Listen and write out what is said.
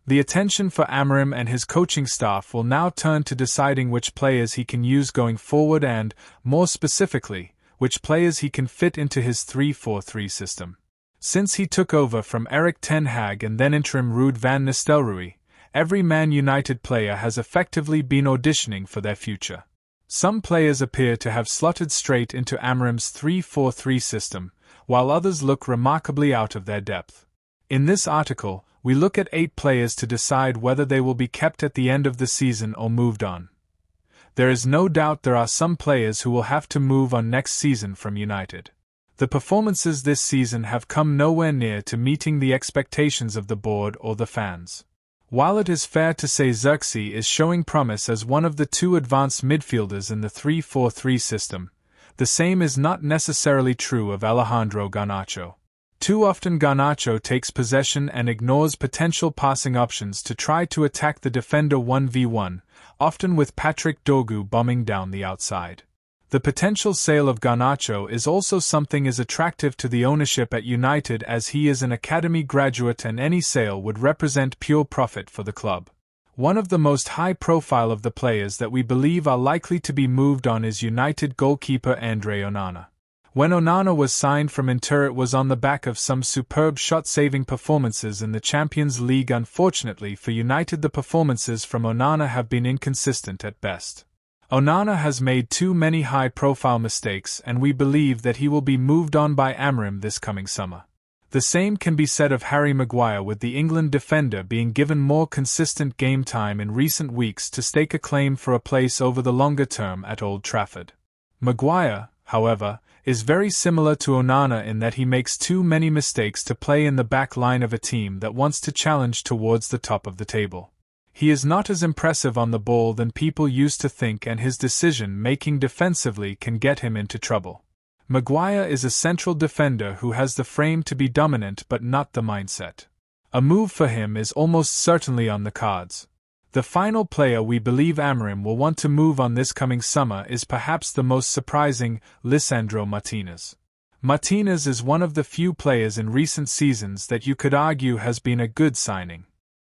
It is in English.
The attention for Amorim and his coaching staff will now turn to deciding which players he can use going forward and, more specifically, which players he can fit into his 3-4-3 system. Since he took over from Erik ten Hag and then interim Ruud van Nistelrooy, every Man United player has effectively been auditioning for their future. Some players appear to have slotted straight into Amorim's 3-4-3 system, while others look remarkably out of their depth. In this article, we look at 8 players to decide whether they will be kept at the end of the season or moved on. There is no doubt there are some players who will have to move on next season from United. The performances this season have come nowhere near to meeting the expectations of the board or the fans. While it is fair to say Xerxes is showing promise as one of the 2 advanced midfielders in the 3-4-3 system, the same is not necessarily true of Alejandro Garnacho. Too often Garnacho takes possession and ignores potential passing options to try to attack the defender 1v1, often with Patrick Dorgu bombing down the outside. The potential sale of Garnacho is also something as attractive to the ownership at United as he is an academy graduate and any sale would represent pure profit for the club. One of the most high-profile of the players that we believe are likely to be moved on is United goalkeeper Andre Onana. When Onana was signed from Inter, it was on the back of some superb shot-saving performances in the Champions League. Unfortunately for United, the performances from Onana have been inconsistent at best. Onana has made too many high-profile mistakes and we believe that he will be moved on by Amorim this coming summer. The same can be said of Harry Maguire, with the England defender being given more consistent game time in recent weeks to stake a claim for a place over the longer term at Old Trafford. Maguire, however, is very similar to Onana in that he makes too many mistakes to play in the back line of a team that wants to challenge towards the top of the table. He is not as impressive on the ball than people used to think, and his decision-making defensively can get him into trouble. Maguire is a central defender who has the frame to be dominant but not the mindset. A move for him is almost certainly on the cards. The final player we believe Amorim will want to move on this coming summer is perhaps the most surprising, Lisandro Martinez. Martinez is one of the few players in recent seasons that you could argue has been a good signing.